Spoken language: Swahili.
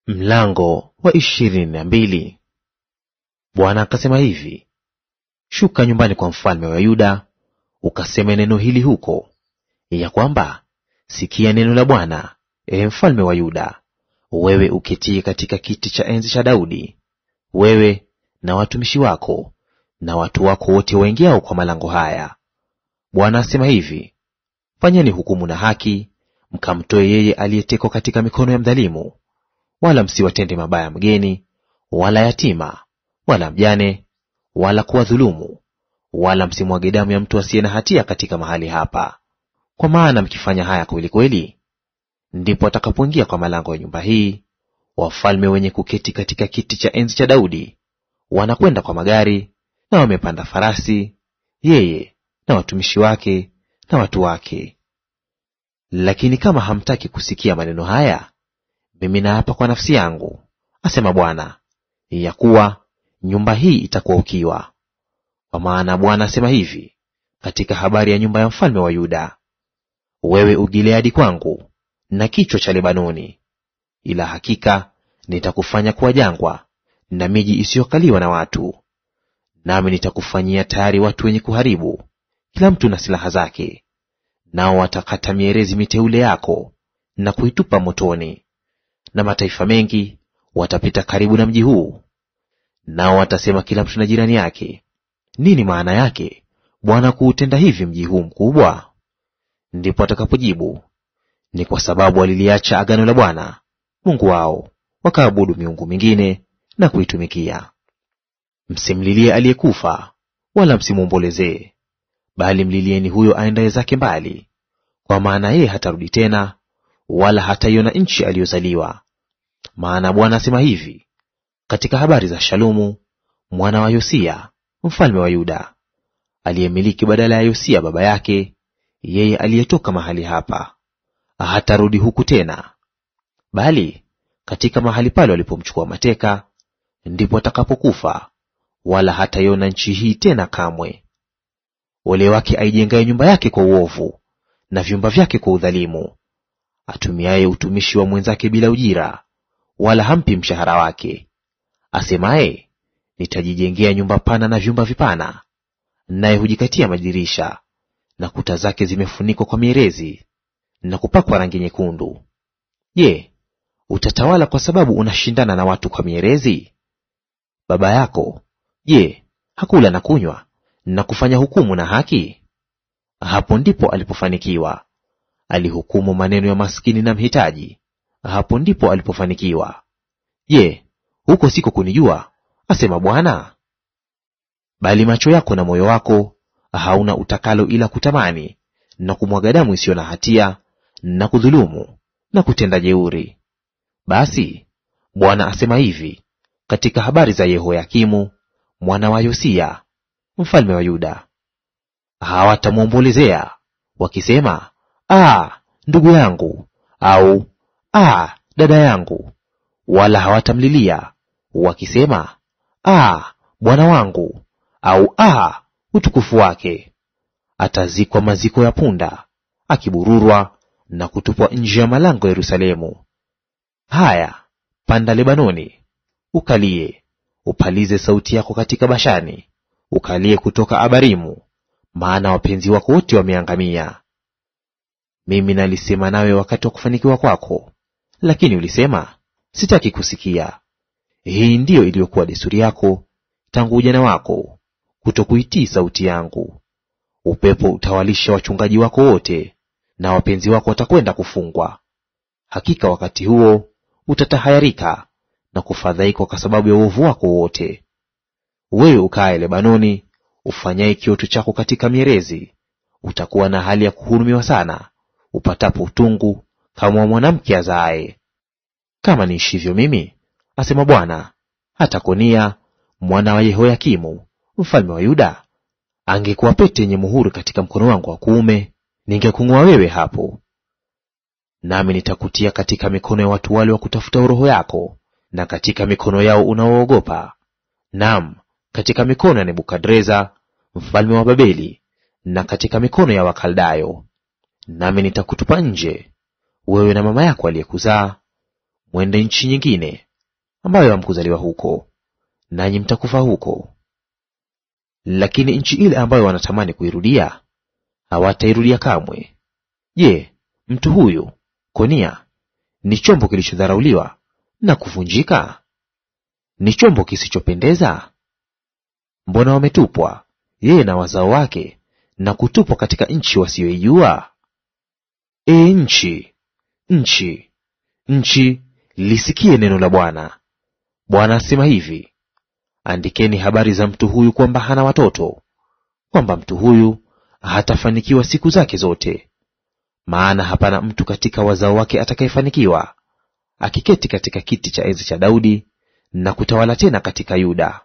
Mlango wa 22. Bwana akasema hivi: shuka nyumbani kwa mfalme wa Yuda, ukaseme neno hili huko, ya kwamba sikia neno la Bwana, mfalme wa Yuda, wewe uketie katika kiti cha enzi cha Daudi, wewe na watumishi wako na watu wako wote waingiao kwa malango haya. Bwana asema hivi: fanyeni hukumu na haki, mkamtoe yeye aliyetekwa katika mikono ya mdhalimu, wala msiwatende mabaya mgeni, wala yatima, wala mjane, wala kuwadhulumu, wala msimwage damu ya mtu asiye na hatia katika mahali hapa. Kwa maana mkifanya haya kweli kweli, ndipo atakapoingia kwa malango ya nyumba hii wafalme wenye kuketi katika kiti cha enzi cha Daudi, wanakwenda kwa magari na wamepanda farasi, yeye na watumishi wake na watu wake. Lakini kama hamtaki kusikia maneno haya, mimi naapa kwa nafsi yangu, asema Bwana, ya kuwa nyumba hii itakuwa ukiwa. Kwa maana Bwana asema hivi katika habari ya nyumba ya mfalme wa Yuda: wewe uGileadi kwangu na kichwa cha Lebanoni, ila hakika nitakufanya kuwa jangwa na miji isiyokaliwa na watu. Nami nitakufanyia tayari watu wenye kuharibu, kila mtu na silaha zake, nao watakata mierezi miteule yako na kuitupa motoni. Na mataifa mengi watapita karibu na mji huu, nao watasema kila mtu na jirani yake, nini maana yake Bwana kuutenda hivi mji huu mkubwa? Ndipo atakapojibu, ni kwa sababu waliliacha agano la Bwana Mungu wao, wakaabudu miungu mingine na kuitumikia. Msimlilie aliyekufa, wala msimwombolezee, bali mlilieni huyo aendaye zake mbali, kwa maana yeye hatarudi tena, wala hataiona nchi aliyozaliwa. Maana Bwana asema hivi katika habari za Shalumu mwana wa Yosia mfalme wa Yuda, aliyemiliki badala ya Yosia baba yake, yeye aliyetoka mahali hapa, hatarudi huku tena, bali katika mahali pale walipomchukua mateka ndipo atakapokufa, wala hataiona nchi hii tena kamwe. Ole wake aijengaye nyumba yake kwa uovu na vyumba vyake kwa udhalimu, atumiaye utumishi wa mwenzake bila ujira, wala hampi mshahara wake, asemaye, nitajijengea nyumba pana na vyumba vipana, naye hujikatia madirisha, na kuta zake zimefunikwa kwa mierezi na kupakwa rangi nyekundu. Je, utatawala kwa sababu unashindana na watu kwa mierezi? Baba yako, je, hakula na kunywa na kufanya hukumu na haki? Hapo ndipo alipofanikiwa. Alihukumu maneno ya maskini na mhitaji, hapo ndipo alipofanikiwa. Je, huko siko kunijua, asema Bwana? Bali macho yako na moyo wako hauna utakalo ila kutamani na kumwaga damu isiyo na hatia na kudhulumu na kutenda jeuri. Basi Bwana asema hivi katika habari za Yehoyakimu mwana wa Yosia mfalme wa Yuda: hawatamwombolezea wakisema, ndugu yangu, au dada yangu, wala hawatamlilia wakisema, bwana wangu, au utukufu wake. Atazikwa maziko ya punda, akibururwa na kutupwa nje ya malango ya Yerusalemu. Haya, panda Lebanoni, ukalie, upalize sauti yako katika Bashani, ukalie kutoka Abarimu, maana wapenzi wako wote wameangamia. Mimi nalisema nawe wakati wa kufanikiwa kwako, lakini ulisema, sitaki kusikia. Hii ndiyo iliyokuwa desturi yako tangu ujana wako, kutokuitii sauti yangu. Upepo utawalisha wachungaji wako wote, na wapenzi wako watakwenda kufungwa. Hakika wakati huo utatahayarika na kufadhaika kwa sababu ya uovu wako wote. Wewe ukae Lebanoni, ufanyaye kioto chako katika mierezi, utakuwa na hali ya kuhurumiwa sana, upatapo utungu kama wa mwanamke azaaye. Kama niishivyo mimi, asema Bwana, hata Konia mwana wa Yehoyakimu mfalme wa Yuda angekuwa pete yenye muhuri katika mkono wangu wa kuume, ningekung'oa wewe hapo. Nami nitakutia katika mikono ya watu wale wa kutafuta roho yako, na katika mikono yao unaoogopa, naam, katika mikono ya Nebukadreza mfalme wa Babeli, na katika mikono ya Wakaldayo. Nami nitakutupa nje, wewe na mama yako aliyekuzaa, mwende nchi nyingine ambayo hamkuzaliwa huko, nanyi mtakufa huko. Lakini nchi ile ambayo wanatamani kuirudia hawatairudia kamwe. Je, mtu huyu Konia ni chombo kilichodharauliwa na kuvunjika? Ni chombo kisichopendeza? Mbona wametupwa yeye na wazao wake, na kutupwa katika nchi wasiyoijua? Nchi, nchi, nchi, lisikie neno la Bwana. Bwana asema hivi: andikeni habari za mtu huyu kwamba hana watoto, kwamba mtu huyu hatafanikiwa siku zake zote. Maana hapana mtu katika wazao wake atakayefanikiwa, akiketi katika kiti cha enzi cha Daudi na kutawala tena katika Yuda.